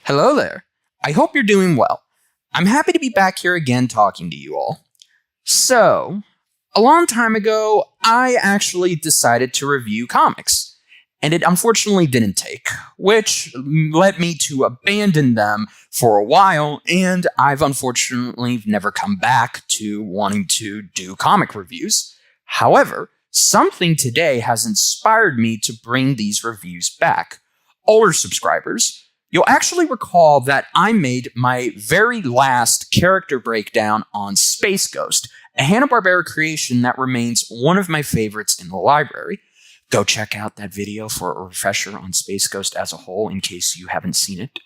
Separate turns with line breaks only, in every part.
Hello there. I hope you're doing well. I'm happy to be back here again talking to you all. So, a long time ago, I actually decided to review comics, and it unfortunately didn't take, which led me to abandon them for a while, and I've unfortunately never come back to wanting to do comic reviews. However, something today has inspired me to bring these reviews back. Older subscribers, you'll actually recall that I made my very last character breakdown on Space Ghost, a Hanna-Barbera creation that remains one of my favorites in the library. Go check out that video for a refresher on Space Ghost as a whole in case you haven't seen it.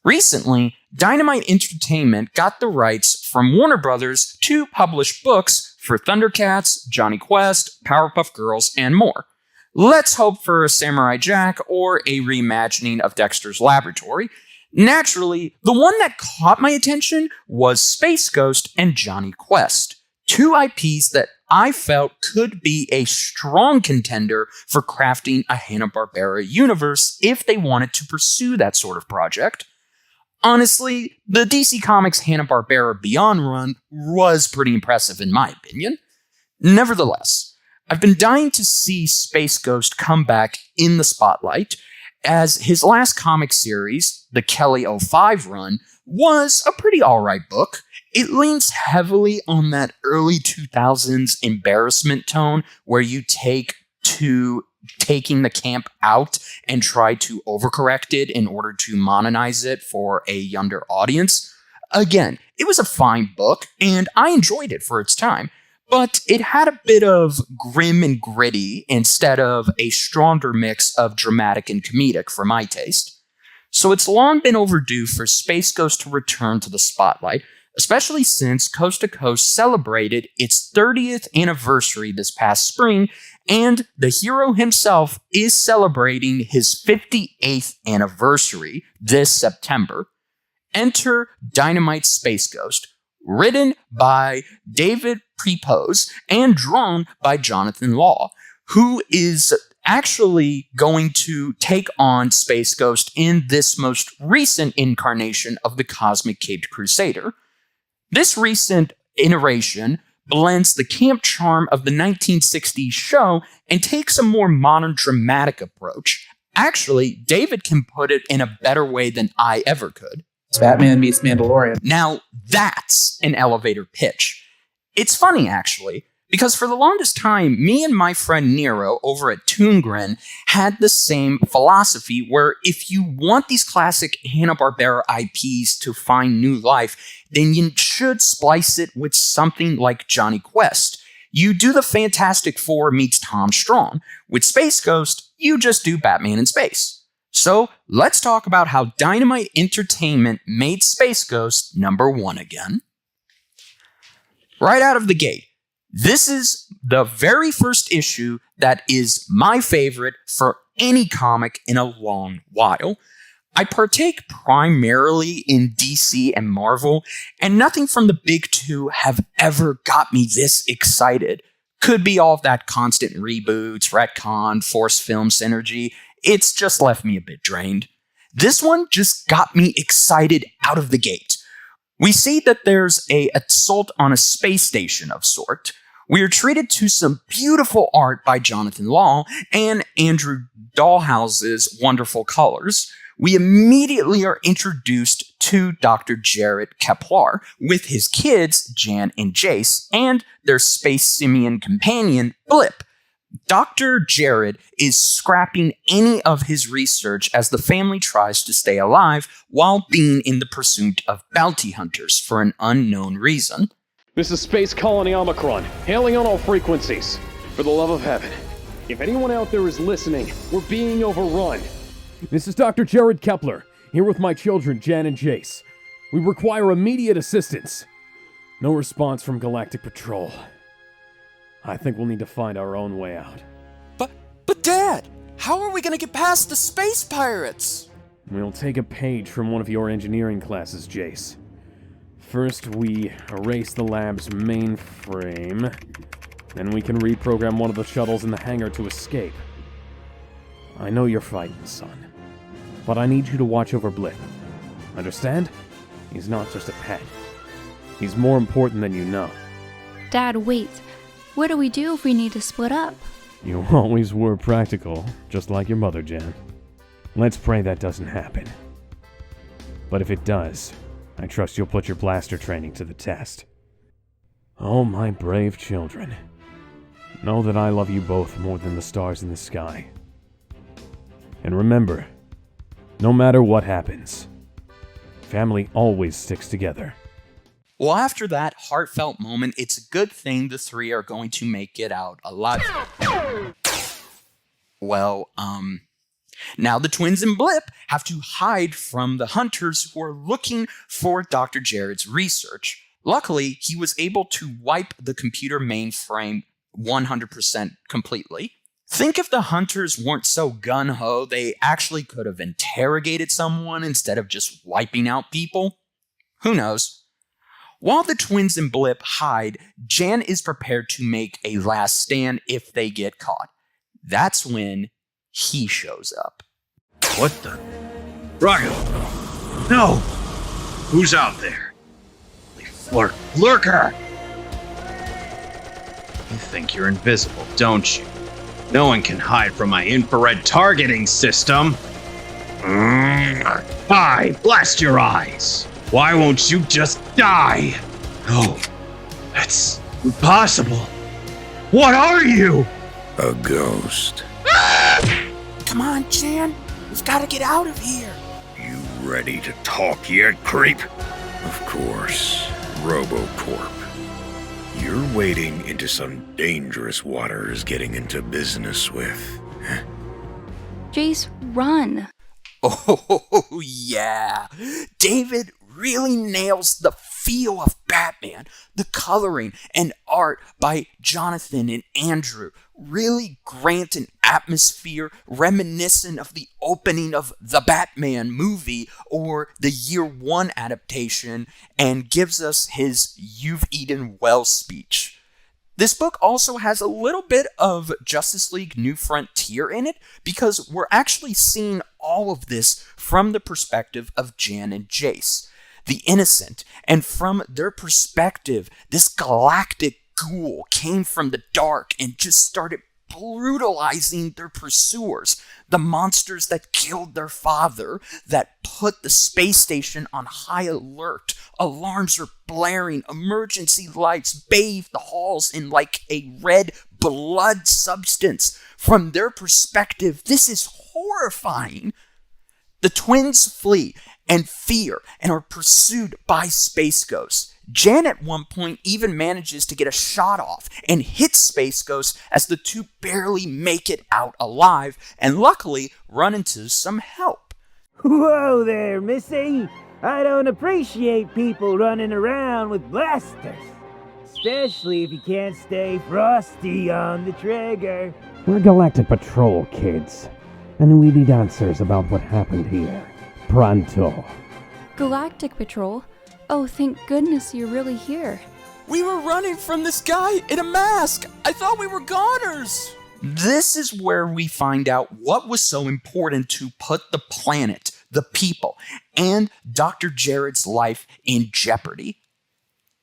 Recently, Dynamite Entertainment got the rights from Warner Brothers to publish books for Thundercats, Jonny Quest, Powerpuff Girls, and more. Let's hope for a Samurai Jack or a reimagining of Dexter's Laboratory. Naturally, the one that caught my attention was Space Ghost and Jonny Quest, two IPs that I felt could be a strong contender for crafting a Hanna-Barbera universe if they wanted to pursue that sort of project. Honestly, the DC Comics Hanna-Barbera Beyond run was pretty impressive in my opinion. Nevertheless, I've been dying to see Space Ghost come back in the spotlight, as his last comic series, the Kelly 05 run, was a pretty alright book. It leans heavily on that early 2000s embarrassment tone where you take to taking the camp out and try to overcorrect it in order to modernize it for a younger audience. Again, it was a fine book, and I enjoyed it for its time. But it had a bit of grim and gritty instead of a stronger mix of dramatic and comedic for my taste. So it's long been overdue for Space Ghost to return to the spotlight, especially since Coast to Coast celebrated its 30th anniversary this past spring, and the hero himself is celebrating his 58th anniversary this September. Enter Dynamite Space Ghost, written by David Prepose and drawn by Jonathan Law, who is actually going to take on Space Ghost in this most recent incarnation of the Cosmic Caped Crusader. This recent iteration blends the camp charm of the 1960s show and takes a more modern dramatic approach. Actually, David can put it in a better way than I ever could.
Batman meets Mandalorian.
Now, that's an elevator pitch. It's funny, actually, because for the longest time, me and my friend Nero over at Toongren had the same philosophy where if you want these classic Hanna-Barbera IPs to find new life, then you should splice it with something like Jonny Quest. You do the Fantastic Four meets Tom Strong. With Space Ghost, you just do Batman in space. So, let's talk about how Dynamite Entertainment made Space Ghost #1 again. Right out of the gate, this is the very first issue that is my favorite for any comic in a long while. I partake primarily in DC and Marvel, and nothing from the big two have ever got me this excited. Could be all of that constant reboots, retcon, forced film synergy. It's just left me a bit drained. This one just got me excited out of the gate. We see that there's an assault on a space station of sort. We are treated to some beautiful art by Jonathan Law and Andrew Dahlhouse's wonderful colors. We immediately are introduced to Dr. Jarrod Kepler with his kids, Jan and Jace, and their space simian companion, Blip. Dr. Jarrod is scrapping any of his research as the family tries to stay alive while being in the pursuit of bounty hunters for an unknown reason.
This is Space Colony Omicron, hailing on all frequencies. For the love of heaven, if anyone out there is listening, we're being overrun.
This is Dr. Jarrod Kepler, here with my children, Jan and Jace. We require immediate assistance. No response from Galactic Patrol. I think we'll need to find our own way out.
But Dad, how are we gonna get past the space pirates?
We'll take a page from one of your engineering classes, Jace. First, we erase the lab's mainframe. Then we can reprogram one of the shuttles in the hangar to escape. I know you're fighting, son. But I need you to watch over Blip. Understand? He's not just a pet. He's more important than you know.
Dad, wait. What do we do if we need to split up?
You always were practical, just like your mother, Jan. Let's pray that doesn't happen. But if it does, I trust you'll put your blaster training to the test. Oh, my brave children. Know that I love you both more than the stars in the sky. And remember, no matter what happens, family always sticks together.
Well, after that heartfelt moment, it's a good thing the three are going to make it out alive. Well, now the twins and Blip have to hide from the hunters who are looking for Dr. Jarrod's research. Luckily, he was able to wipe the computer mainframe 100% completely. Think if the hunters weren't so gun-ho, they actually could have interrogated someone instead of just wiping out people. Who knows? While the twins and Blip hide, Jan is prepared to make a last stand if they get caught. That's when he shows up.
What the? Braga! No! Who's out there? Lurker! You think you're invisible, don't you? No one can hide from my infrared targeting system. Hi, blast your eyes! Why won't you just die? No, that's impossible. What are you?
A ghost.
Come on, Jan. We've got to get out of here.
You ready to talk yet, creep? Of course, RoboCorp. You're wading into some dangerous waters getting into business with.
Jace, run.
Oh, yeah. David really nails the feel of Batman. The coloring and art by Jonathan and Andrew really grant an atmosphere reminiscent of the opening of the Batman movie or the Year One adaptation, and gives us his "You've eaten well" speech. This book also has a little bit of Justice League New Frontier in it, because we're actually seeing all of this from the perspective of Jan and Jace, the innocent, and from their perspective, this galactic ghoul came from the dark and just started brutalizing their pursuers, the monsters that killed their father, that put the space station on high alert. Alarms are blaring, emergency lights bathe the halls in like a red blood substance. From their perspective, this is horrifying. The twins flee and fear and are pursued by space ghosts. Jan at one point even manages to get a shot off and hits Space Ghost as the two barely make it out alive and luckily run into some help.
Whoa there, Missy! I don't appreciate people running around with blasters. Especially if you can't stay frosty on the trigger.
We're Galactic Patrol, kids. And we need answers about what happened here. Pronto.
Galactic Patrol? Oh, thank goodness you're really here.
We were running from this guy in a mask. I thought we were goners.
This is where we find out what was so important to put the planet, the people, and Dr. Jarrod's life in jeopardy.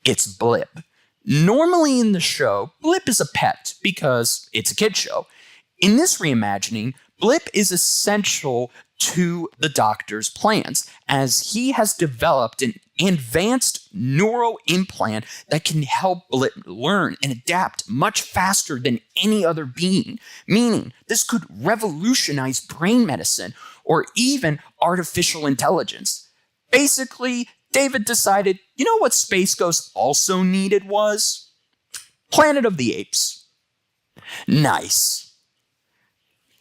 It's Blip. Normally in the show, Blip is a pet because it's a kid's show. In this reimagining, Blip is essential to the Doctor's plans, as he has developed an advanced neural implant that can help Blip learn and adapt much faster than any other being, meaning this could revolutionize brain medicine or even artificial intelligence. Basically, David decided, you know what Space Ghost also needed was? Planet of the Apes. Nice.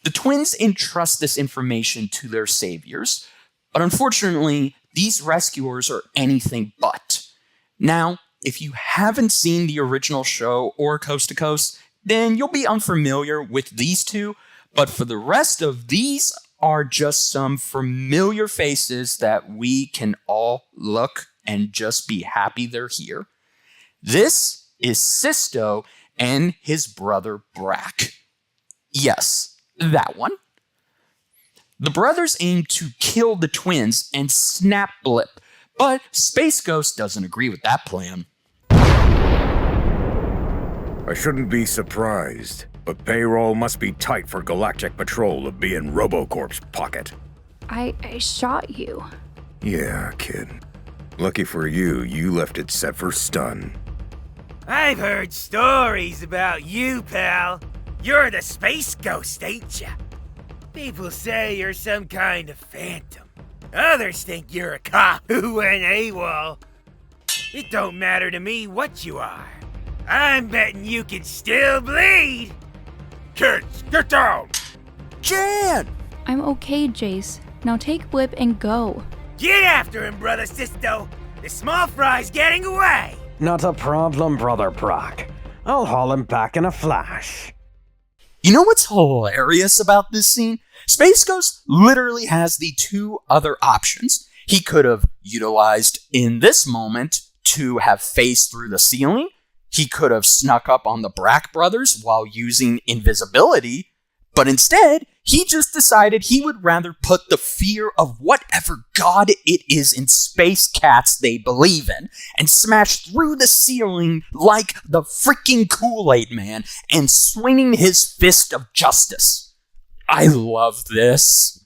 The twins entrust this information to their saviors, but unfortunately, these rescuers are anything but. Now, if you haven't seen the original show or Coast to Coast, then you'll be unfamiliar with these two, but for the rest of these are just some familiar faces that we can all look and just be happy they're here. This is Sisto and his brother Brak. Yes, that one. The brothers aim to kill the twins and snap Blip, but Space Ghost doesn't agree with that plan.
I shouldn't be surprised, but payroll must be tight for Galactic Patrol to be in RoboCorp's pocket.
I shot you.
Yeah, kid. Lucky for you, you left it set for stun.
I've heard stories about you, pal. You're the Space Ghost, ain't ya? People say you're some kind of phantom. Others think you're a cop who went AWOL. It don't matter to me what you are. I'm betting you can still bleed. Kids, get down!
Jan!
I'm okay, Jace. Now take Blip and go.
Get after him, Brother Sisto. The small fry's getting away.
Not a problem, Brother Brak. I'll haul him back in a flash.
You know what's hilarious about this scene? Space Ghost literally has the two other options. He could have utilized in this moment to have phased through the ceiling. He could have snuck up on the Brak brothers while using invisibility. But instead, he just decided he would rather put the fear of whatever god it is in space cats they believe in and smash through the ceiling like the freaking Kool-Aid Man and swinging his fist of justice. I love this.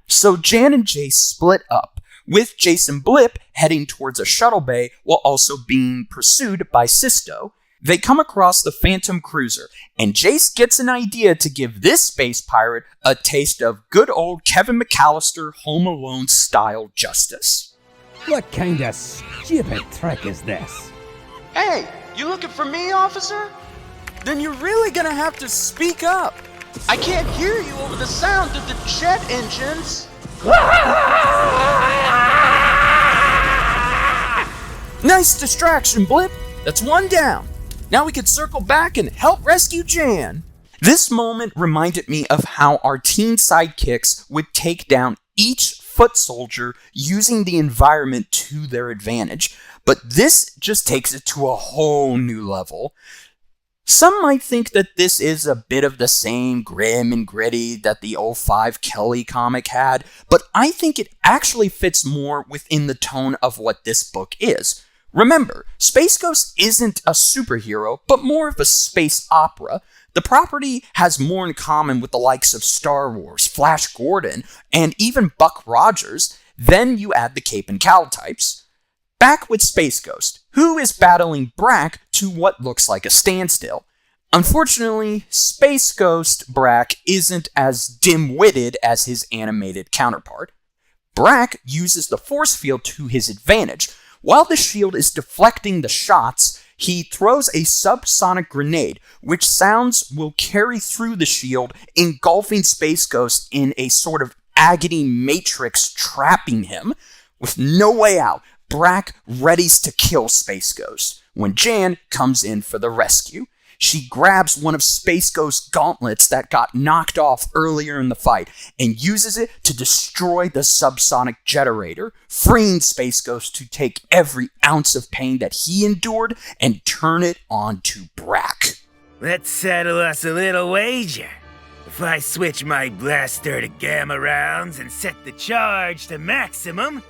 So Jan and Jace split up, with Jace and Blip heading towards a shuttle bay while also being pursued by Sisto. They come across the Phantom Cruiser, and Jace gets an idea to give this space pirate a taste of good old Kevin McAllister Home Alone style justice.
What kind of stupid trick is this?
Hey, you looking for me, officer? Then you're really gonna have to speak up. I can't hear you over the sound of the jet engines.
Nice distraction, Blip. That's one down. Now we can circle back and help rescue Jan. This moment reminded me of how our teen sidekicks would take down each foot soldier using the environment to their advantage, but this just takes it to a whole new level. Some might think that this is a bit of the same grim and gritty that the 05 Kelly comic had, but I think it actually fits more within the tone of what this book is. Remember, Space Ghost isn't a superhero, but more of a space opera. The property has more in common with the likes of Star Wars, Flash Gordon, and even Buck Rogers. Then you add the Cape and Cowl types. Back with Space Ghost, who is battling Brak to what looks like a standstill. Unfortunately, Space Ghost Brak isn't as dim-witted as his animated counterpart. Brak uses the force field to his advantage. While the shield is deflecting the shots, he throws a subsonic grenade, which sounds will carry through the shield, engulfing Space Ghost in a sort of agony matrix, trapping him. With no way out, Brak readies to kill Space Ghost when Jan comes in for the rescue. She grabs one of Space Ghost's gauntlets that got knocked off earlier in the fight and uses it to destroy the subsonic generator, freeing Space Ghost to take every ounce of pain that he endured and turn it onto Brak.
Let's settle us a little wager. If I switch my blaster to gamma rounds and set the charge to maximum,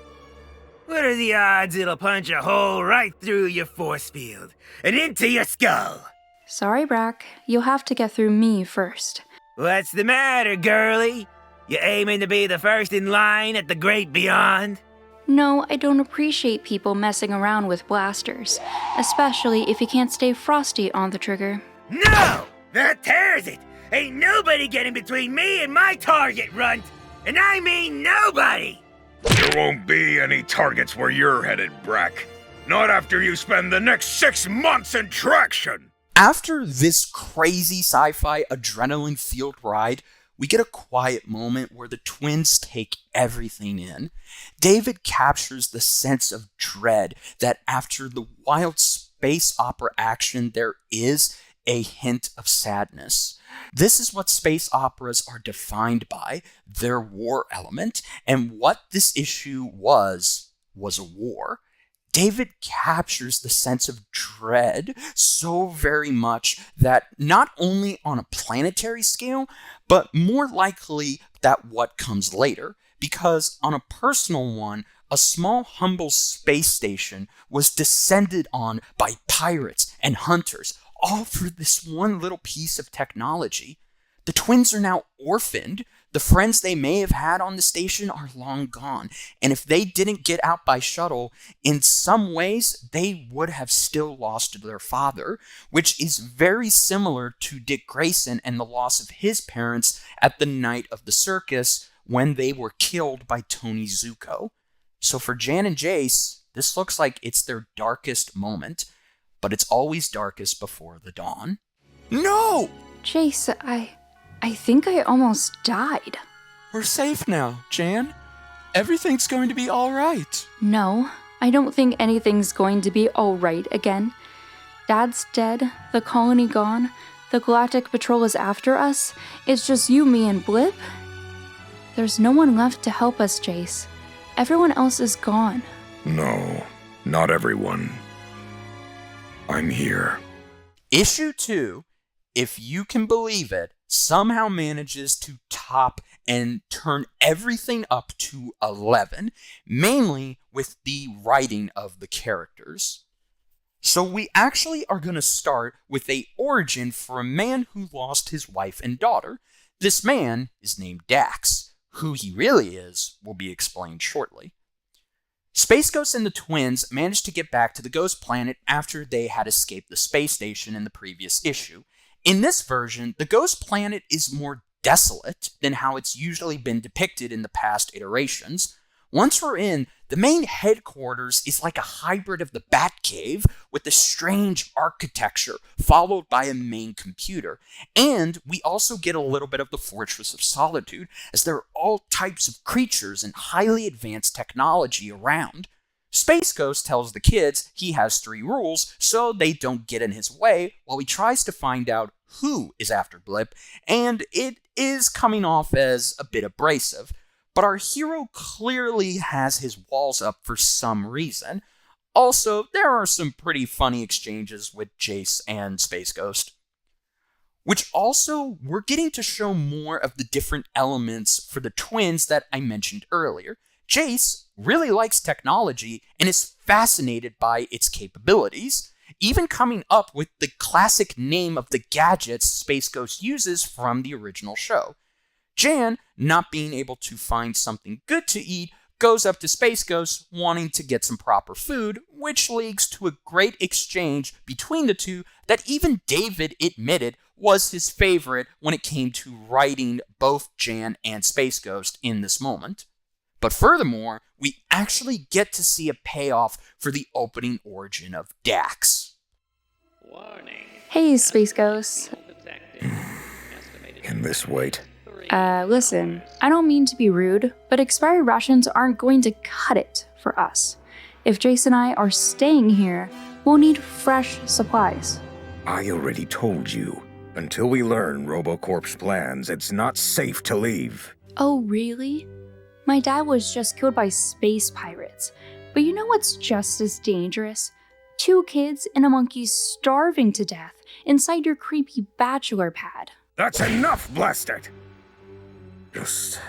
what are the odds it'll punch a hole right through your force field and into your skull?
Sorry, Brak. You'll have to get through me first.
What's the matter, girlie? You aiming to be the first in line at the great beyond?
No, I don't appreciate people messing around with blasters, especially if you can't stay frosty on the trigger.
No! That tears it! Ain't nobody getting between me and my target, runt! And I mean nobody!
There won't be any targets where you're headed, Brak. Not after you spend the next 6 months in traction!
After this crazy sci-fi adrenaline-fueled ride, we get a quiet moment where the twins take everything in. David captures the sense of dread that after the wild space opera action, there is a hint of sadness. This is what space operas are defined by, their war element, and what this issue was a war. David captures the sense of dread so very much that not only on a planetary scale, but more likely
that what comes later, because on a personal one, a small humble space station was descended on by pirates and hunters, all for this one little piece of technology. The twins are now orphaned. The friends they may have had on the station are long gone, and if they didn't get out by shuttle, in some ways they would have still lost their father, which is very similar to Dick Grayson and the loss of his parents at the night of the circus when they were killed by Tony Zuko. So for Jan and Jace, this looks like it's their darkest moment, but it's always darkest before the dawn. No!
Jace, I think I almost died.
We're safe now, Jan. Everything's going to be all right.
No, I don't think anything's going to be all right again. Dad's dead, the colony gone, the Galactic Patrol is after us. It's just you, me, and Blip. There's no one left to help us, Jace. Everyone else is gone.
No, not everyone. I'm here.
Issue 2, if you can believe it, somehow manages to top and turn everything up to 11, mainly with the writing of the characters. So we actually are going to start with an origin for a man who lost his wife and daughter. This man is named Dax. Who he really is will be explained shortly. Space Ghost and the twins managed to get back to the ghost planet after they had escaped the space station in the previous issue. In this version, the ghost planet is more desolate than how it's usually been depicted in the past iterations. Once we're in, the main headquarters is like a hybrid of the Batcave with a strange architecture followed by a main computer. And we also get a little bit of the Fortress of Solitude, as there are all types of creatures and highly advanced technology around. Space Ghost tells the kids he has 3 rules so they don't get in his way while he tries to find out who is after Blip, and it is coming off as a bit abrasive. But our hero clearly has his walls up for some reason. Also, there are some pretty funny exchanges with Jace and Space Ghost. Which also, we're getting to show more of the different elements for the twins that I mentioned earlier. Jace really likes technology and is fascinated by its capabilities, even coming up with the classic name of the gadgets Space Ghost uses from the original show. Jan, not being able to find something good to eat, goes up to Space Ghost wanting to get some proper food, which leads to a great exchange between the two that even David admitted was his favorite when it came to writing both Jan and Space Ghost in this moment. But furthermore, we actually get to see a payoff for the opening origin of Dax.
Warning.
Hey, Space Ghost.
Can this wait?
Listen, I don't mean to be rude, but expired rations aren't going to cut it for us. If Jace and I are staying here, we'll need fresh supplies.
I already told you. Until we learn RoboCorp's plans, it's not safe to leave.
Oh, really? My dad was just killed by space pirates. But you know what's just as dangerous? 2 kids and a monkey starving to death inside your creepy bachelor pad.
That's enough, blast it! Just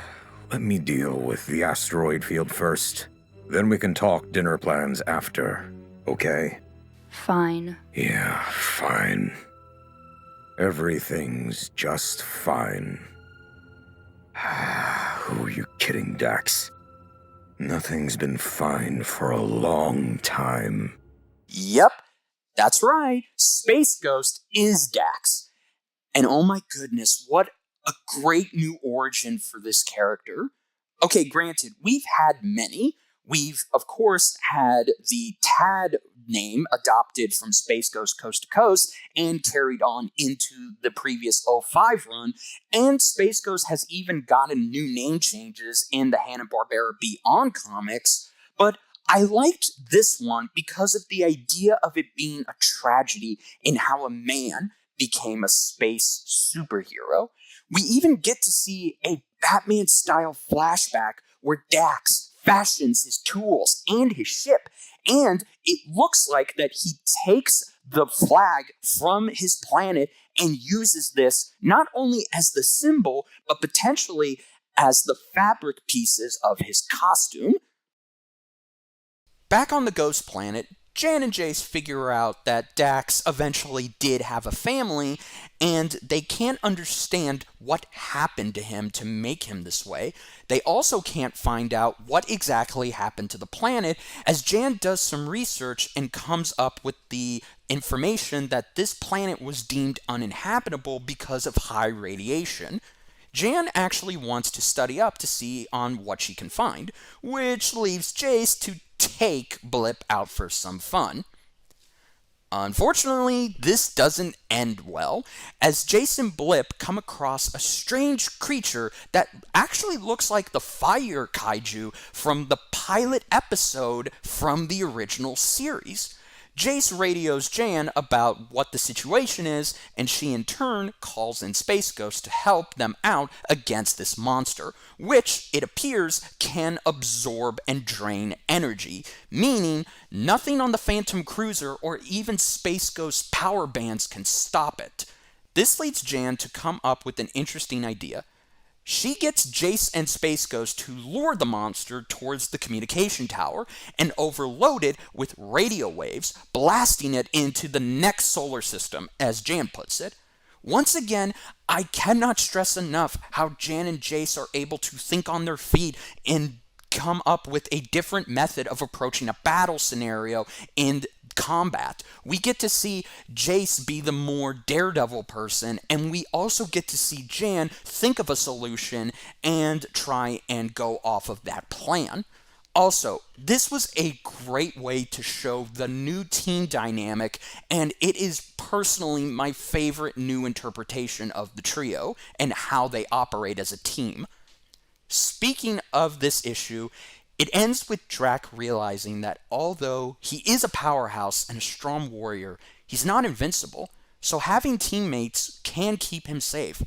let me deal with the asteroid field first. Then we can talk dinner plans after, okay?
Fine.
Yeah, fine. Everything's just fine. Who are you kidding, Dax? Nothing's been fine for a long time.
Yep, that's right. Space Ghost is Dax. And oh my goodness, what a great new origin for this character. Okay, granted, we've had many. We've, of course, had the Tad name adopted from Space Ghost Coast to Coast and carried on into the previous 05 run, and Space Ghost has even gotten new name changes in the Hanna-Barbera Beyond comics, but I liked this one because of the idea of it being a tragedy in how a man became a space superhero. We even get to see a Batman-style flashback where Dax fashions his tools and his ship, and it looks like that he takes the flag from his planet and uses this not only as the symbol, but potentially
as the fabric pieces of his costume. Back on the ghost planet, Jan and Jace figure out that Dax eventually did have a family, and they can't understand what happened to him to make him this way. They also can't find out what exactly happened to the planet, as Jan does some research and comes up with the information that this planet was deemed uninhabitable because of high radiation. Jan actually wants to study up to see on what she can find, which leaves Jace to take Blip out for some fun. Unfortunately, this doesn't end well, as Jace and Blip come across a strange creature that actually looks like the fire kaiju from the pilot episode from the original series. Jace radios Jan about what the situation is, and she in turn calls in Space Ghost to help them out against this monster, which, it appears, can absorb and drain energy, meaning nothing on the Phantom Cruiser or even Space Ghost's power bands can stop it. This leads Jan to come up with an interesting idea. She gets Jace and Space Ghost to lure the monster towards the communication tower and overload it with radio waves, blasting it into the next solar system, as Jan puts it. Once again, I cannot stress enough how Jan and Jace are able to think on their feet and come up with a different method of approaching a battle scenario in combat. We get to see Jace be the more daredevil person, and we also get to see Jan think of a solution and try and go off of that plan. Also, this was a great way to show the new team dynamic, and it is personally my favorite new interpretation of the trio and how they operate as a team. Speaking of this issue, it ends with Brak realizing that although he is a powerhouse and a strong warrior, he's not invincible, so having teammates can keep him safe.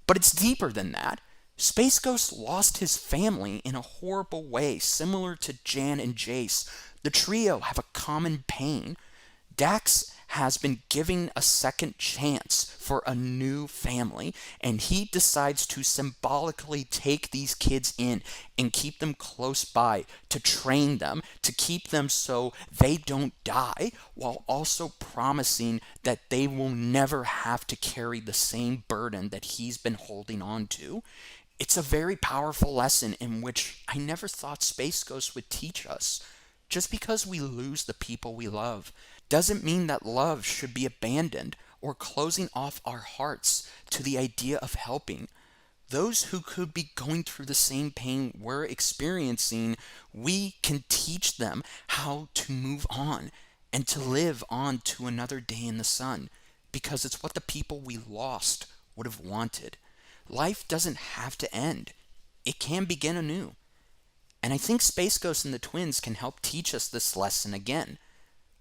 But it's deeper than that. Space Ghost lost his family in a horrible way, similar to Jan and Jace. The trio have a common pain. Dax has been given a second chance for a new family, and he decides to symbolically take these kids in and keep them close by, to train them, to keep them so they don't die, while also promising that they will never have to carry the same burden that he's been holding on to. It's a very powerful lesson in which I never thought Space Ghost would teach us. Just because we lose the people we love doesn't mean that love should be abandoned or closing off our hearts to the idea of helping. Those who could be going through the same pain we're experiencing, we can teach them how to move on and to live on to another day in the sun, because it's what the people we lost would have wanted. Life doesn't have to end. It can begin anew. And I think Space Ghost and the twins can help teach us this lesson again.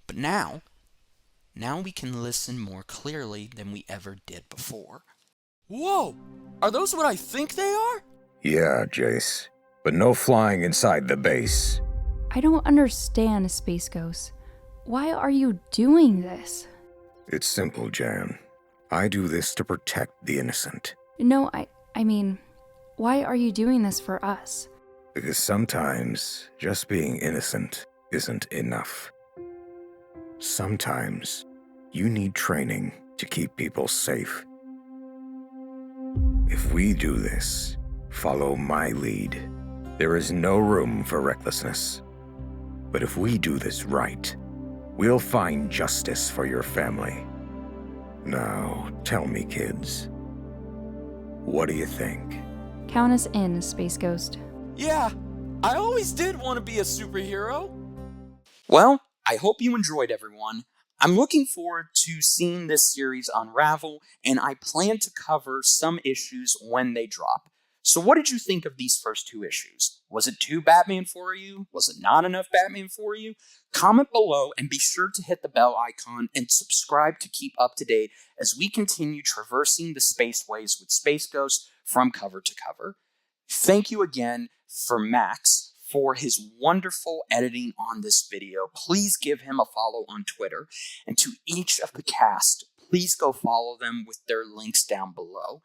But now we can listen more clearly than we ever did before.
Whoa! Are those what I think they are?
Yeah, Jace. But no flying inside the base.
I don't understand, Space Ghost. Why are you doing this?
It's simple, Jan. I do this to protect the innocent.
No, I mean, why are you doing this for us?
Because sometimes just being innocent isn't enough. Sometimes you need training to keep people safe. If we do this, follow my lead, there is no room for recklessness. But if we do this right, we'll find justice for your family. Now, tell me, kids, what do you think?
Count us in, Space Ghost.
Yeah, I always did want to be a superhero.
Well, I hope you enjoyed, everyone. I'm looking forward to seeing this series unravel, and I plan to cover some issues when they drop. So what did you think of these first 2 issues? Was it too Batman for you? Was it not enough Batman for you? Comment below and be sure to hit the bell icon and subscribe to keep up to date as we continue traversing the spaceways with Space Ghost from cover to cover. Thank you again for Max for his wonderful editing on this video. Please give him a follow on Twitter. And to each of the cast, please go follow them with their links down below.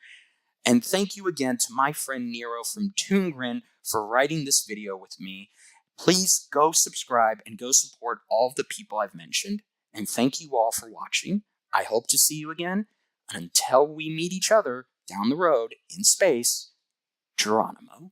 And thank you again to my friend Nero from Toongrin for writing this video with me. Please go subscribe and go support all of the people I've mentioned. And thank you all for watching. I hope to see you again. And until we meet each other down the road in space, Geronimo.